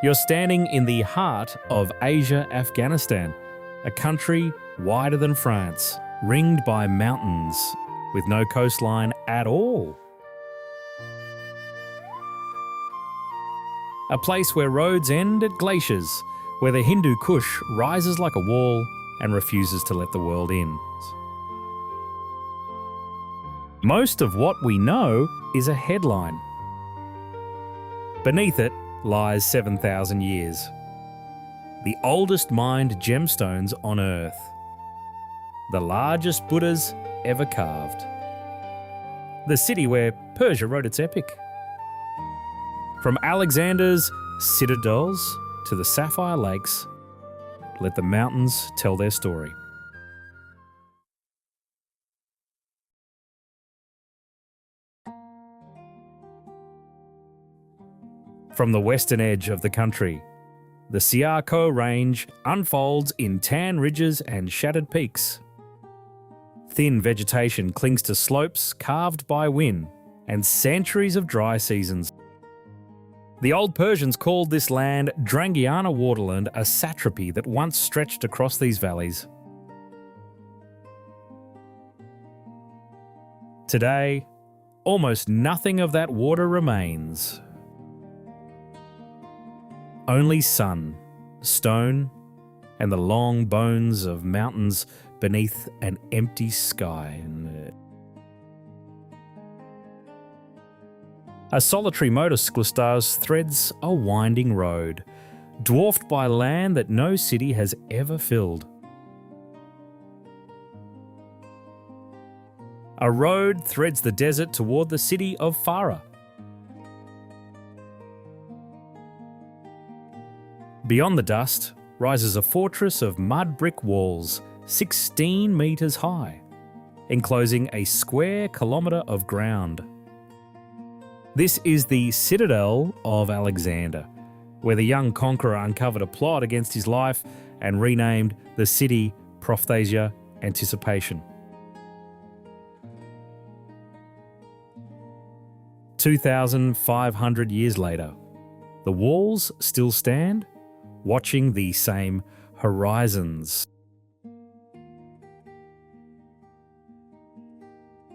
You're standing in the heart of Asia, Afghanistan, a country wider than France, ringed by mountains, with no coastline at all. A place where roads end at glaciers, where the Hindu Kush rises like a wall and refuses to let the world in. Most of what we know is a headline. Beneath it lies 7,000 years. The oldest mined gemstones on Earth. The largest Buddhas ever carved. The city where Persia wrote its epic. From Alexander's citadels to the sapphire lakes, let the mountains tell their story. From the western edge of the country, the Siarko Range unfolds in tan ridges and shattered peaks. Thin vegetation clings to slopes carved by wind and centuries of dry seasons. The old Persians called this land Drangiana Waterland, a satrapy that once stretched across these valleys. Today, almost nothing of that water remains. Only sun, stone, and the long bones of mountains beneath an empty sky. A solitary motorcyclist threads a winding road, dwarfed by land that no city has ever filled. A road threads the desert toward the city of Farah. Beyond the dust rises a fortress of mud brick walls, 16 metres high, enclosing a square kilometre of ground. This is the citadel of Alexander, where the young conqueror uncovered a plot against his life and renamed the city Prophasia Anticipation. 2,500 years later, the walls still stand, watching the same horizons.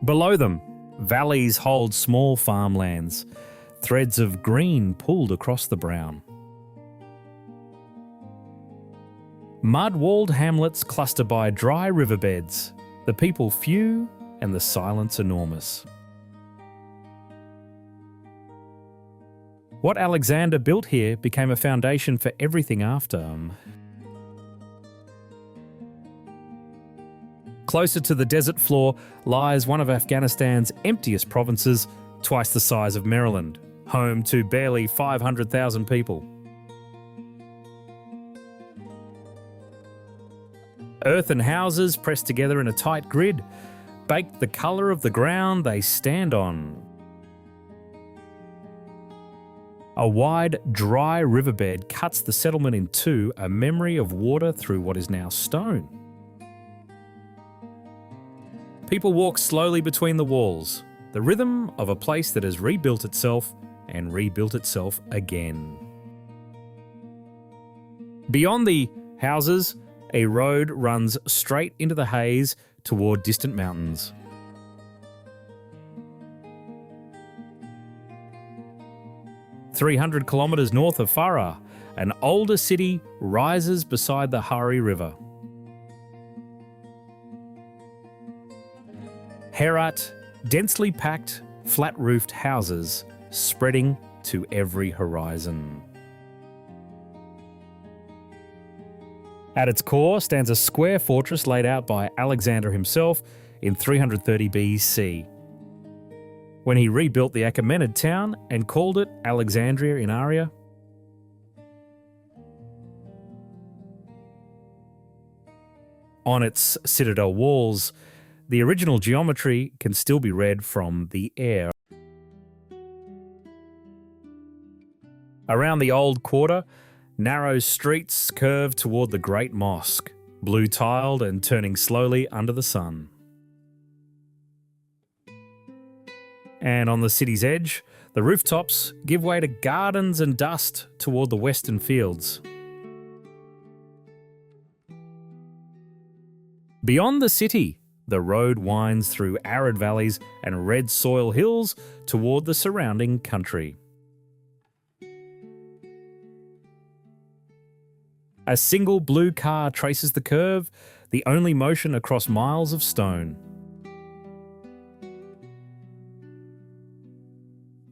Below them, valleys hold small farmlands, threads of green pulled across the brown. Mud-walled hamlets cluster by dry riverbeds, the people few and the silence enormous. What Alexander built here became a foundation for everything after. Closer to the desert floor lies one of Afghanistan's emptiest provinces, twice the size of Maryland, home to barely 500,000 people. Earthen houses pressed together in a tight grid, baked the colour of the ground they stand on. A wide, dry riverbed cuts the settlement in two, a memory of water through what is now stone. People walk slowly between the walls, the rhythm of a place that has rebuilt itself and rebuilt itself again. Beyond the houses, a road runs straight into the haze toward distant mountains. 300 kilometres north of Farah, an older city rises beside the Hari River. Herat, densely packed, flat-roofed houses spreading to every horizon. At its core stands a square fortress laid out by Alexander himself in 330 BC. When he rebuilt the Achaemenid town and called it Alexandria in Aria. On its citadel walls, the original geometry can still be read from the air. Around the old quarter, narrow streets curve toward the great mosque, blue-tiled and turning slowly under the sun. And on the city's edge, The rooftops give way to gardens and dust toward the western fields. Beyond the city, the road winds through arid valleys and red soil hills toward the surrounding country. A single blue car traces the curve, the only motion across miles of stone.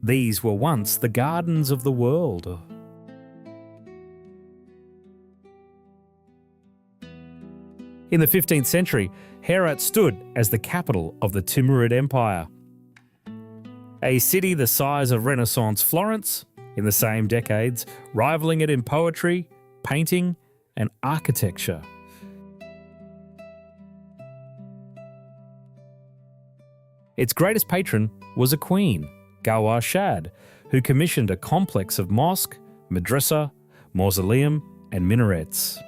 These were once the gardens of the world. In the 15th century, Herat stood as the capital of the Timurid Empire. A city the size of Renaissance Florence, in the same decades, rivaling it in poetry, painting, and architecture. Its greatest patron was a queen, Gawar Shad, who commissioned a complex of mosque, madrasa, mausoleum, and minarets.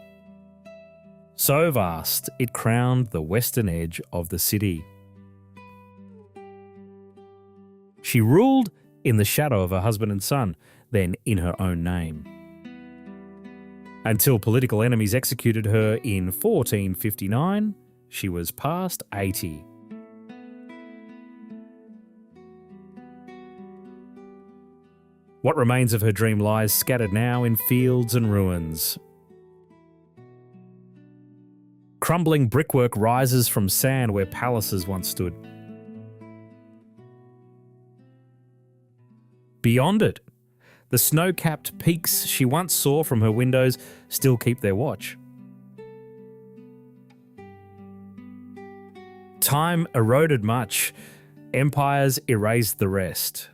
So vast, it crowned the western edge of the city. She ruled in the shadow of her husband and son, then in her own name. Until political enemies executed her in 1459, she was past 80. What remains of her dream lies scattered now in fields and ruins. Crumbling brickwork rises from sand where palaces once stood. Beyond it, the snow-capped peaks she once saw from her windows still keep their watch. Time eroded much. Empires erased the rest.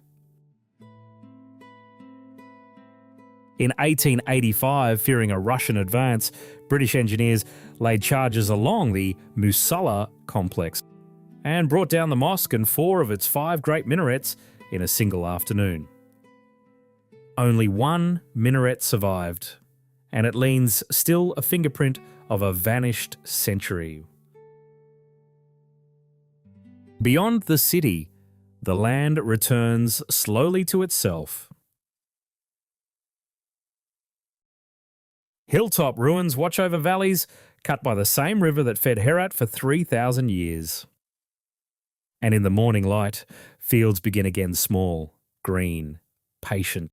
In 1885, fearing a Russian advance, British engineers laid charges along the Musalla complex and brought down the mosque and 4 of its 5 great minarets in a single afternoon. Only one minaret survived, and it leans still a fingerprint of a vanished century. Beyond the city, the land returns slowly to itself. Hilltop ruins watch over valleys cut by the same river that fed Herat for 3,000 years. And in the morning light, fields begin again small, green, patient.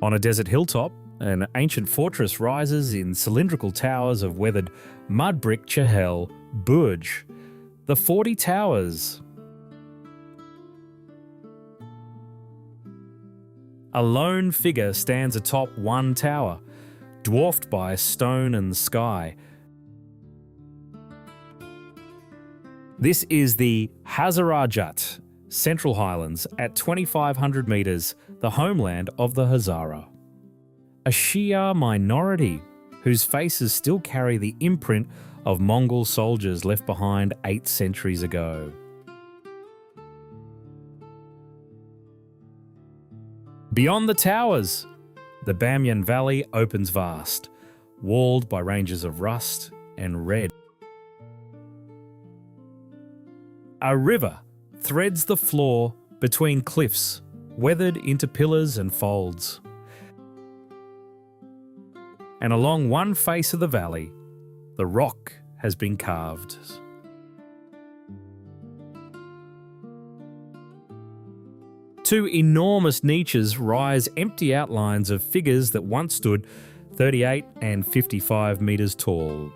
On a desert hilltop, an ancient fortress rises in cylindrical towers of weathered mud brick Chahel Burj, the 40 Towers. A lone figure stands atop one tower, dwarfed by stone and sky. This is the Hazarajat, Central Highlands at 2,500 metres, the homeland of the Hazara. A Shia minority whose faces still carry the imprint of Mongol soldiers left behind 8 centuries ago. Beyond the towers, the Bamyan Valley opens vast, walled by ranges of rust and red. A river threads the floor between cliffs, weathered into pillars and folds. And along one face of the valley, the rock has been carved. Two enormous niches rise empty outlines of figures that once stood 38 and 55 metres tall.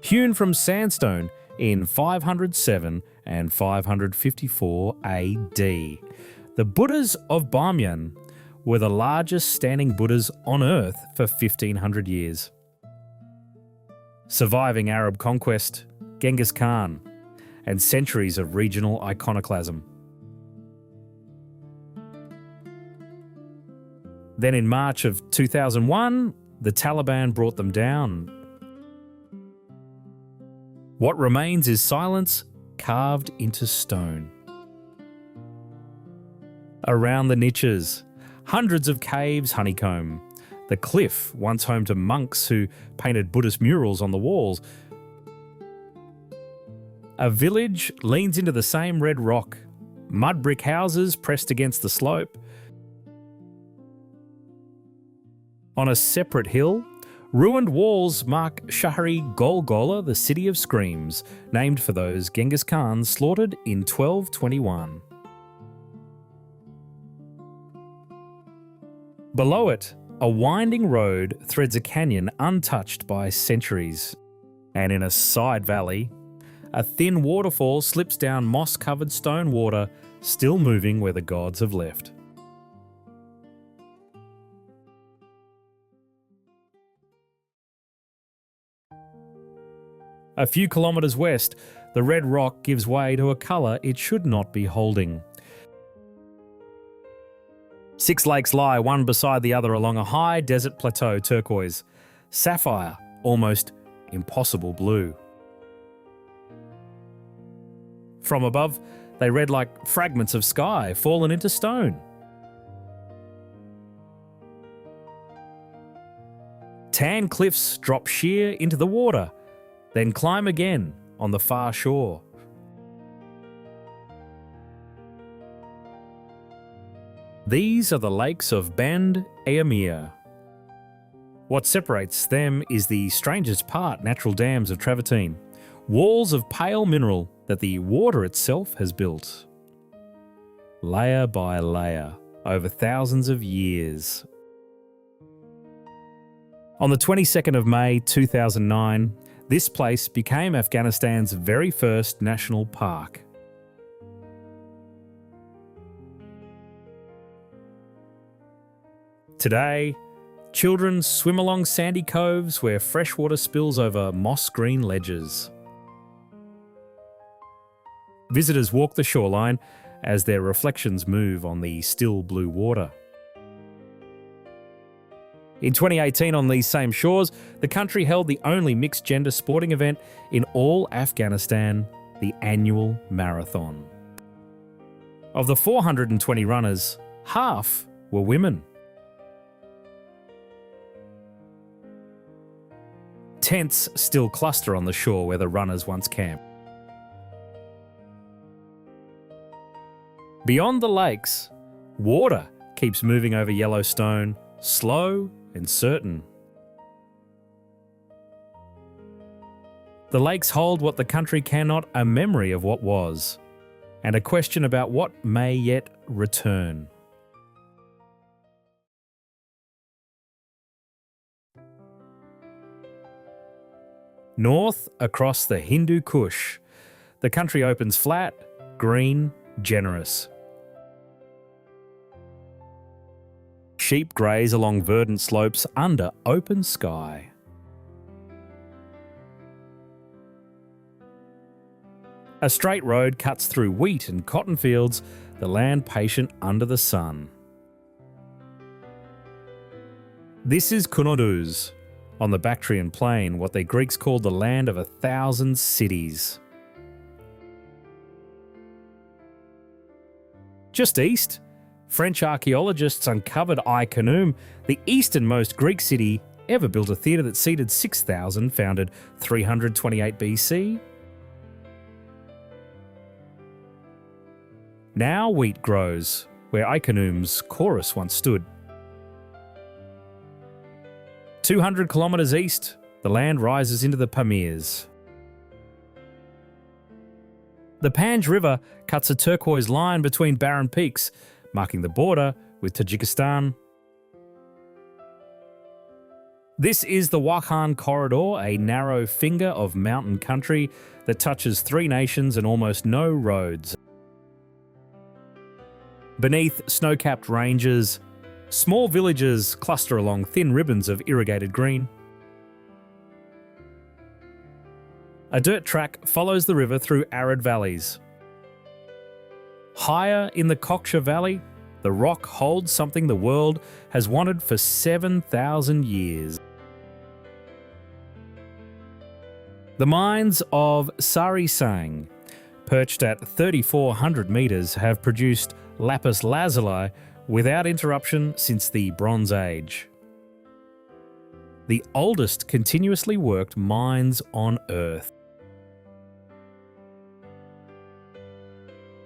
Hewn from sandstone in 507 and 554 AD, the Buddhas of Bamyan were the largest standing Buddhas on earth for 1,500 years. Surviving Arab conquest, Genghis Khan, and centuries of regional iconoclasm. Then in March of 2001, the Taliban brought them down. What remains is silence carved into stone. Around the niches, hundreds of caves honeycomb. The cliff, once home to monks who painted Buddhist murals on the walls. A village leans into the same red rock. Mud brick houses pressed against the slope. On a separate hill, ruined walls mark Shahri Golgola, the city of screams, named for those Genghis Khan slaughtered in 1221. Below it, a winding road threads a canyon untouched by centuries. And in a side valley, a thin waterfall slips down moss-covered stone water, still moving where the gods have left. A few kilometres west, the red rock gives way to a colour it should not be holding. 6 lakes lie one beside the other along a high desert plateau, turquoise, sapphire, almost impossible blue. From above, they read like fragments of sky fallen into stone. Tan cliffs drop sheer into the water, then climb again on the far shore. These are the lakes of Bend Eamir. What separates them is the strangest part natural dams of travertine, walls of pale mineral that the water itself has built. Layer by layer, over thousands of years. On the 22nd of May 2009, this place became Afghanistan's very first national park. Today, children swim along sandy coves where freshwater spills over moss-green ledges. Visitors walk the shoreline as their reflections move on the still blue water. In 2018, on these same shores, the country held the only mixed-gender sporting event in all Afghanistan, the annual marathon. Of the 420 runners, half were women. Tents still cluster on the shore where the runners once camped. Beyond the lakes, water keeps moving over Yellowstone, slow and certain. The lakes hold what the country cannot, a memory of what was, and a question about what may yet return. North, across the Hindu Kush, the country opens flat, green, generous. Sheep graze along verdant slopes under open sky. A straight road cuts through wheat and cotton fields, the land patient under the sun. This is Kunduz, on the Bactrian plain, what the Greeks called the land of 1,000 cities. Just east, French archaeologists uncovered Ai-Khanoum, the easternmost Greek city ever built a theatre that seated 6,000, founded 328 BC. Now wheat grows, where Ai-Khanoum's chorus once stood. 200 kilometres east, the land rises into the Pamirs. The Panj River cuts a turquoise line between barren peaks, marking the border with Tajikistan. This is the Wakhan Corridor, a narrow finger of mountain country that touches 3 nations and almost no roads. Beneath snow-capped ranges, small villages cluster along thin ribbons of irrigated green. A dirt track follows the river through arid valleys. Higher in the Koksha Valley, the rock holds something the world has wanted for 7,000 years. The mines of Sari Sang, perched at 3,400 metres, have produced lapis lazuli without interruption since the Bronze Age. the oldest continuously worked mines on Earth.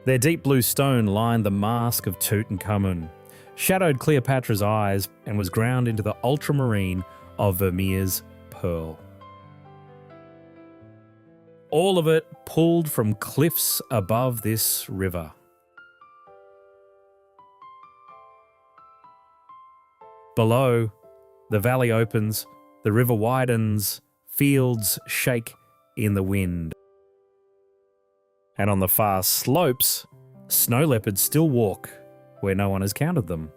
Their deep blue stone lined the mask of Tutankhamun, shadowed Cleopatra's eyes, and was ground into the ultramarine of Vermeer's pearl. All of it pulled from cliffs above this river. Below, the valley opens, the river widens, fields shake in the wind. And on the far slopes, snow leopards still walk where no one has counted them.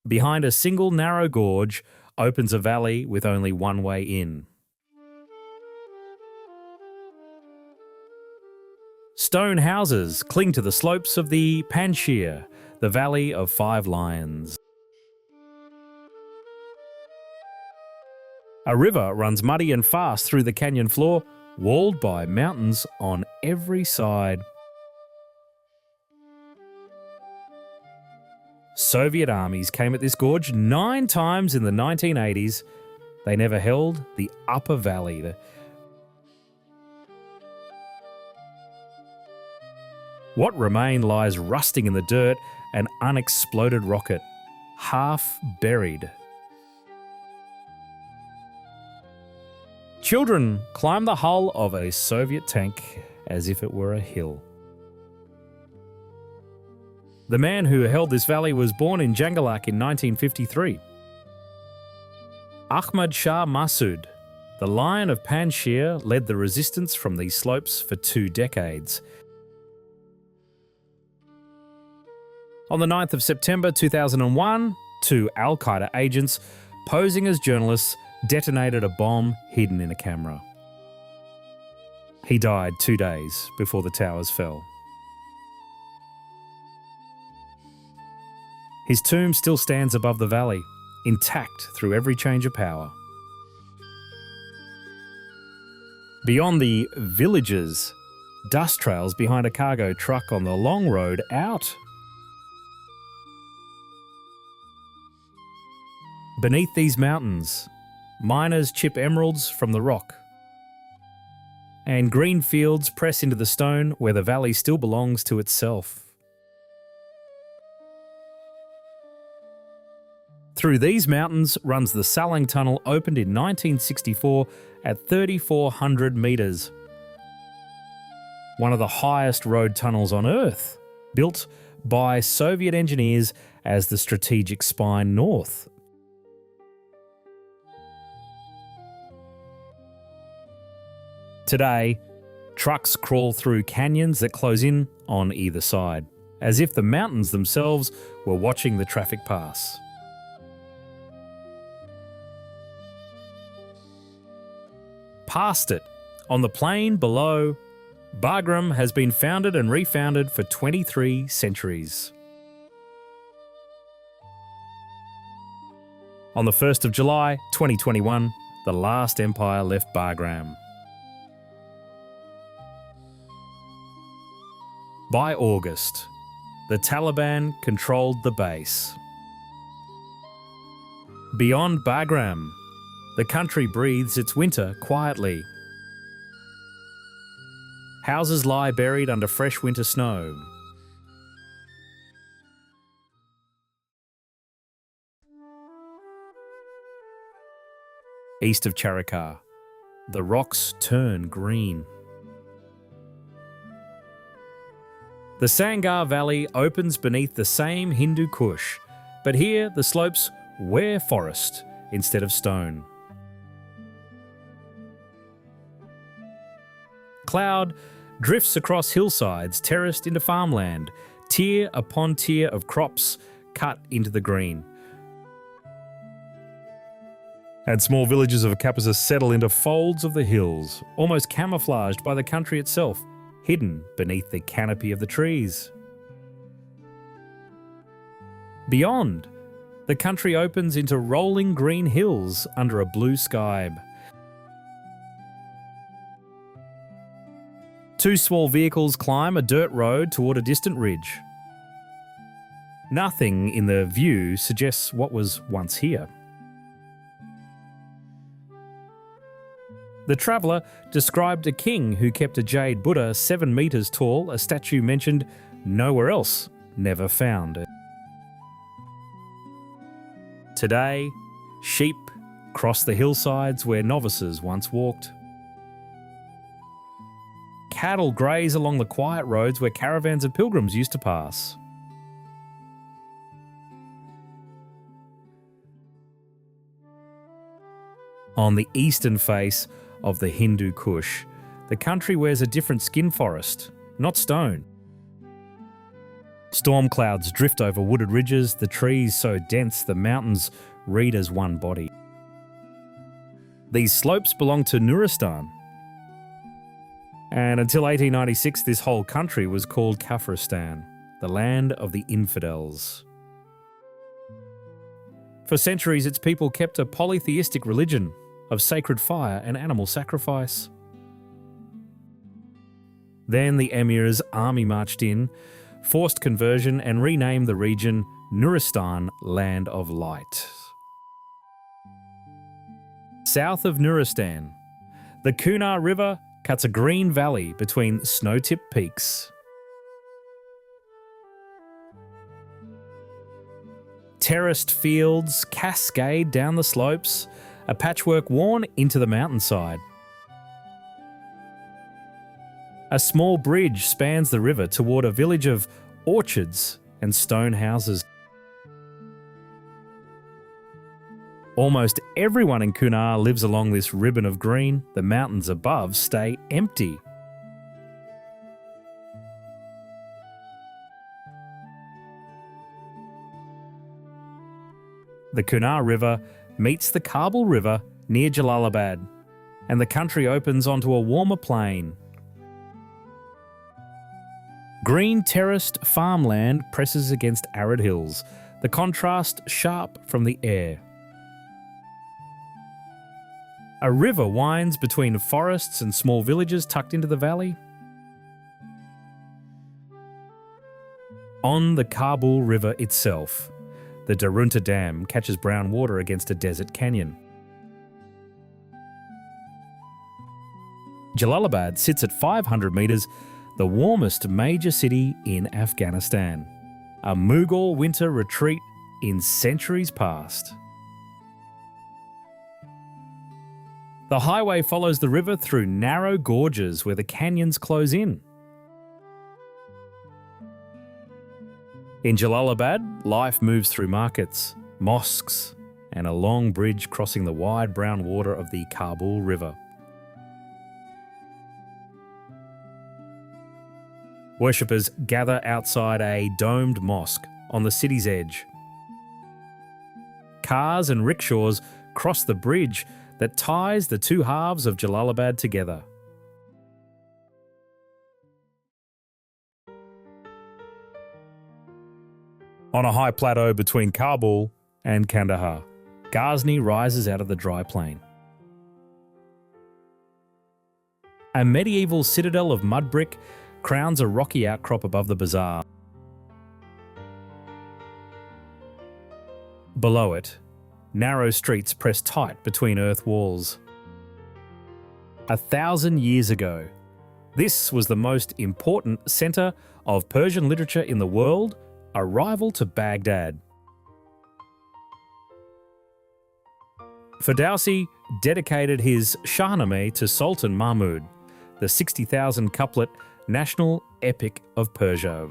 Behind a single narrow gorge opens a valley with only one way in. Stone houses cling to the slopes of the Panjshir, the Valley of Five Lions. A river runs muddy and fast through the canyon floor, walled by mountains on every side. Soviet armies came at this gorge 9 times in the 1980s. They never held the upper valley. What remained lies rusting in the dirt, an unexploded rocket, half buried. Children climb the hull of a Soviet tank as if it were a hill. The man who held this valley was born in Jangalak in 1953. Ahmad Shah Massoud, the Lion of Panjshir, led the resistance from these slopes for 2 decades. On the 9th of September 2001, 2 Al-Qaeda agents, posing as journalists, detonated a bomb hidden in a camera. He died 2 days before the towers fell. His tomb still stands above the valley, intact through every change of power. Beyond the villages, dust trails behind a cargo truck on the long road out. Beneath these mountains, miners chip emeralds from the rock, and green fields press into the stone where the valley still belongs to itself. Through these mountains runs the Salang Tunnel, opened in 1964 at 3,400 metres. One of the highest road tunnels on Earth, built by Soviet engineers as the Strategic Spine North. Today, trucks crawl through canyons that close in on either side, as if the mountains themselves were watching the traffic pass. Past it, on the plain below, Bagram has been founded and refounded for 23 centuries. On the 1st of July 2021, the last empire left Bagram. By August, the Taliban controlled the base. Beyond Bagram, the country breathes its winter quietly. Houses lie buried under fresh winter snow. East of Charikar, the rocks turn green. The Sangar Valley opens beneath the same Hindu Kush, but here the slopes wear forest instead of stone. Cloud drifts across hillsides terraced into farmland, tier upon tier of crops cut into the green. And small villages of Kapasa settle into folds of the hills, almost camouflaged by the country itself, hidden beneath the canopy of the trees. Beyond, the country opens into rolling green hills under a blue sky. Two small vehicles climb a dirt road toward a distant ridge. Nothing in the view suggests what was once here. The traveller described a king who kept a jade Buddha 7 metres tall, a statue mentioned nowhere else, never found. Today, sheep cross the hillsides where novices once walked. Cattle graze along the quiet roads where caravans of pilgrims used to pass. On the eastern face of the Hindu Kush, the country wears a different skin forest, not stone. Storm clouds drift over wooded ridges, the trees so dense the mountains read as one body. These slopes belong to Nuristan. And until 1896, this whole country was called Kafiristan, the land of the infidels. For centuries, its people kept a polytheistic religion of sacred fire and animal sacrifice. Then the emir's army marched in, forced conversion and renamed the region Nuristan, Land of Light. South of Nuristan, the Kunar River cuts a green valley between snow-tipped peaks. Terraced fields cascade down the slopes, a patchwork worn into the mountainside. A small bridge spans the river toward a village of orchards and stone houses. Almost everyone in Kunar lives along this ribbon of green. The mountains above stay empty. The Kunar River meets the Kabul River near Jalalabad, and the country opens onto a warmer plain. Green terraced farmland presses against arid hills, the contrast sharp from the air. A river winds between forests and small villages tucked into the valley. On the Kabul River itself, the Notre-Dame catches brown water against a desert canyon. Jalalabad sits at 500 metres, the warmest major city in Afghanistan. A Mughal winter retreat in centuries past. The highway follows the river through narrow gorges where the canyons close in. In Jalalabad, life moves through markets, mosques, and a long bridge crossing the wide brown water of the Kabul River. Worshippers gather outside a domed mosque on the city's edge. Cars and rickshaws cross the bridge that ties the two halves of Jalalabad together. On a high plateau between Kabul and Kandahar, Ghazni rises out of the dry plain. A medieval citadel of mud brick crowns a rocky outcrop above the bazaar. Below it, narrow streets press tight between earth walls. 1,000 years ago, this was the most important centre of Persian literature in the world, a rival to Baghdad. Ferdowsi dedicated his Shahnameh to Sultan Mahmud, the 60,000 couplet national epic of Persia.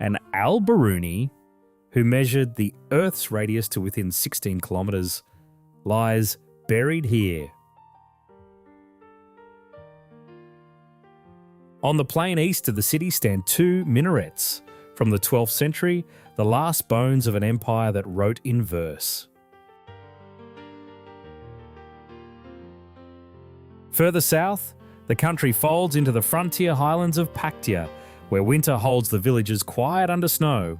And Al-Biruni, who measured the Earth's radius to within 16 kilometres, lies buried here. On the plain east of the city stand two minarets from the 12th century, the last bones of an empire that wrote in verse. Further south, the country folds into the frontier highlands of Paktia, where winter holds the villages quiet under snow.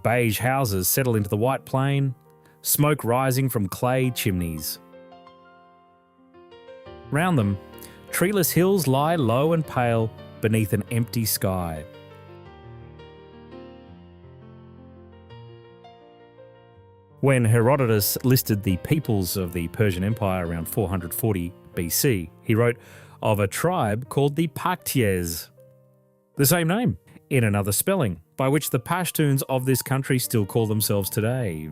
Beige houses settle into the white plain, smoke rising from clay chimneys. Round them, treeless hills lie low and pale beneath an empty sky. When Herodotus listed the peoples of the Persian Empire around 440 BC, he wrote of a tribe called the Paktiers, the same name, in another spelling, by which the Pashtuns of this country still call themselves today.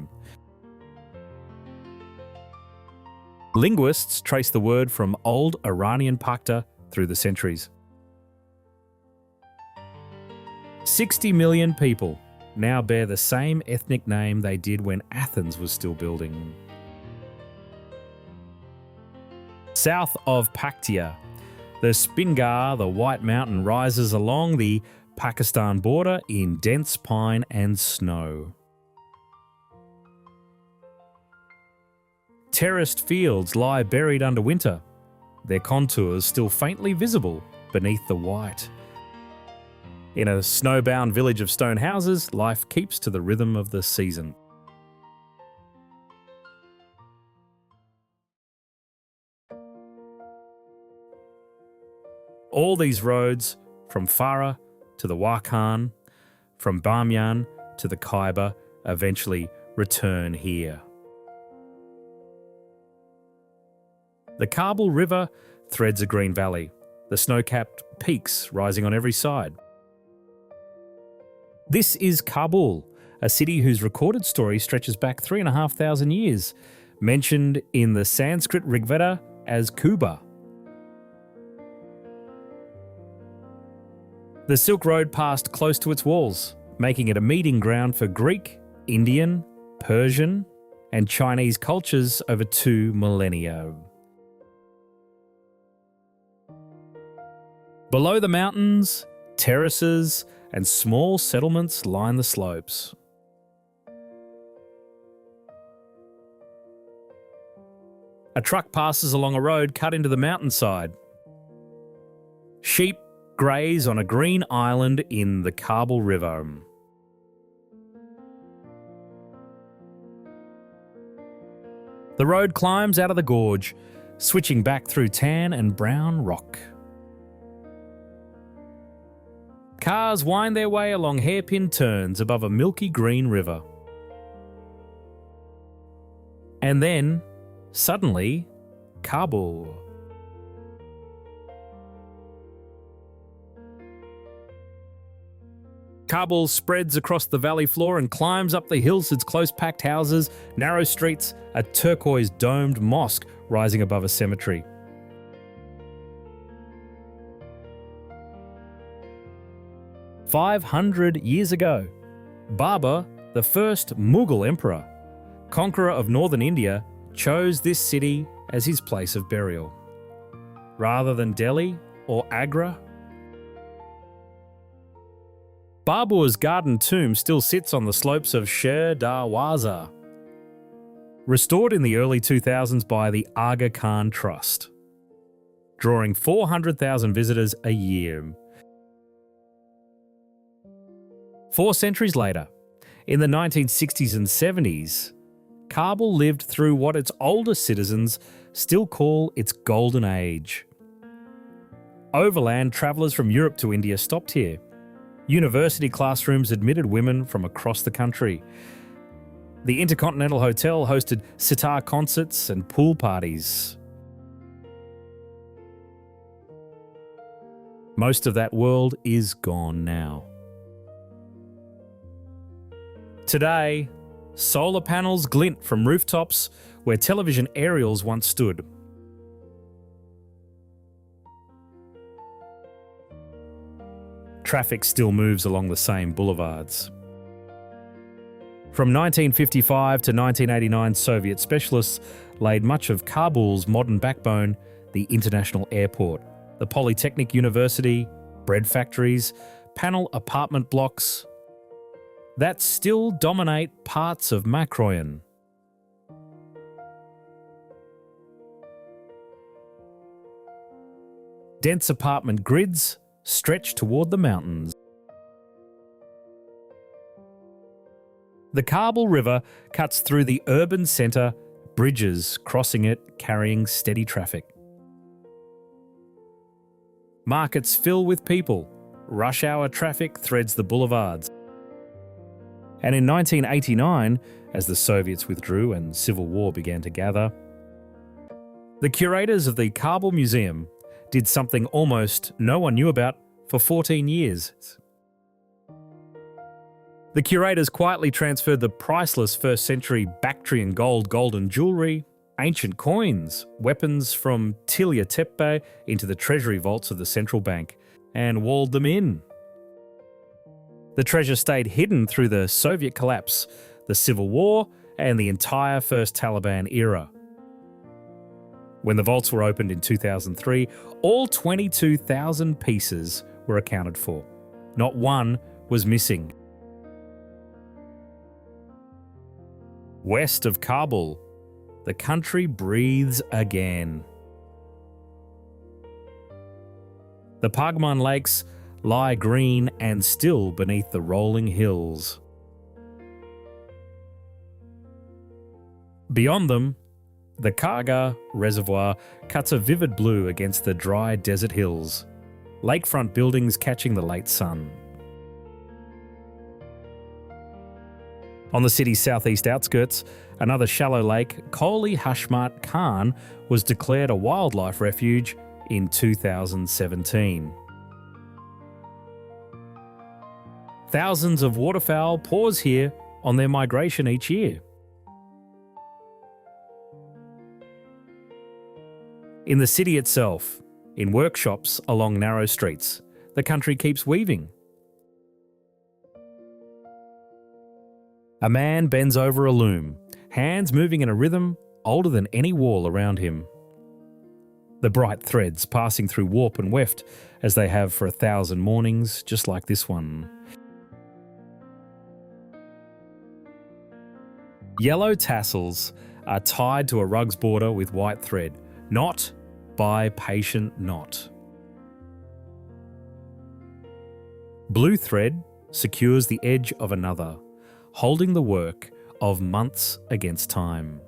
Linguists trace the word from Old Iranian Pakta through the centuries. 60 million people now bear the same ethnic name they did when Athens was still building. South of Paktia, the Spingar, the White Mountain, rises along the Pakistan border in dense pine and snow. Terraced fields lie buried under winter, their contours still faintly visible beneath the white. In a snowbound village of stone houses, life keeps to the rhythm of the season. All these roads, from Farah to the Wakhan, from Bamiyan to the Khyber, eventually return here. The Kabul River threads a green valley, the snow-capped peaks rising on every side. This is Kabul, a city whose recorded story stretches back 3,500 years, mentioned in the Sanskrit Rigveda as Kuba. The Silk Road passed close to its walls, making it a meeting ground for Greek, Indian, Persian, and Chinese cultures over 2 millennia. Below the mountains, terraces and small settlements line the slopes. A truck passes along a road cut into the mountainside. Sheep graze on a green island in the Kabul River. The road climbs out of the gorge, switching back through tan and brown rock. Cars wind their way along hairpin turns above a milky green river. And then, suddenly, Kabul. Kabul spreads across the valley floor and climbs up the hills, its close-packed houses, narrow streets, a turquoise domed mosque rising above a cemetery. "500 years ago, Babur, the first Mughal emperor, conqueror of northern India, chose this city as his place of burial. Rather than Delhi or Agra, Babur's garden tomb still sits on the slopes of Sher Darwaza, restored in the early 2000s by the Aga Khan Trust, drawing 400,000 visitors a year. 4 centuries later, in the 1960s and 70s, Kabul lived through what its older citizens still call its golden age. Overland travellers from Europe to India stopped here. University classrooms admitted women from across the country. The Intercontinental Hotel hosted sitar concerts and pool parties. Most of that world is gone now. Today, solar panels glint from rooftops where television aerials once stood. Traffic still moves along the same boulevards. From 1955 to 1989, Soviet specialists laid much of Kabul's modern backbone, the international airport, the Polytechnic University, bread factories, panel apartment blocks, that still dominate parts of Makroyan. Dense apartment grids stretch toward the mountains. The Kabul River cuts through the urban centre, bridges crossing it carrying steady traffic. Markets fill with people. Rush hour traffic threads the boulevards. And in 1989, as the Soviets withdrew and civil war began to gather, the curators of the Kabul Museum did something almost no one knew about for 14 years. The curators quietly transferred the priceless first century Bactrian golden jewellery, ancient coins, weapons from Tilla Tepe into the treasury vaults of the central bank and walled them in. The treasure stayed hidden through the Soviet collapse, the Civil War, and the entire first Taliban era. When the vaults were opened in 2003, all 22,000 pieces were accounted for. Not one was missing. West of Kabul, the country breathes again. The Pagman Lakes lie green and still beneath the rolling hills. Beyond them, the Karga Reservoir cuts a vivid blue against the dry desert hills, lakefront buildings catching the late sun. On the city's southeast outskirts, another shallow lake, Koli Hashmat Khan, was declared a wildlife refuge in 2017. Thousands of waterfowl pause here on their migration each year. In the city itself, in workshops along narrow streets, the country keeps weaving. A man bends over a loom, hands moving in a rhythm older than any wall around him. The bright threads passing through warp and weft as they have for 1,000 mornings, just like this one. Yellow tassels are tied to a rug's border with white thread, knot by patient knot. Blue thread secures the edge of another, holding the work of months against time.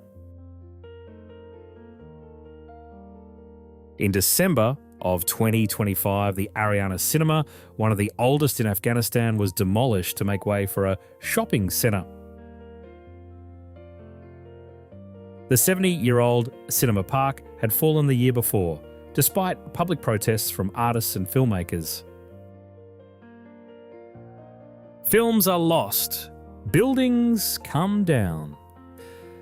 In December of 2025, the Ariana Cinema, one of the oldest in Afghanistan, was demolished to make way for a shopping centre. The 70-year-old cinema park had fallen the year before, despite public protests from artists and filmmakers. Films are lost. Buildings come down.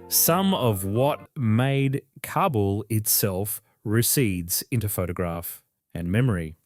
Some of what made Kabul itself recedes into photograph and memory.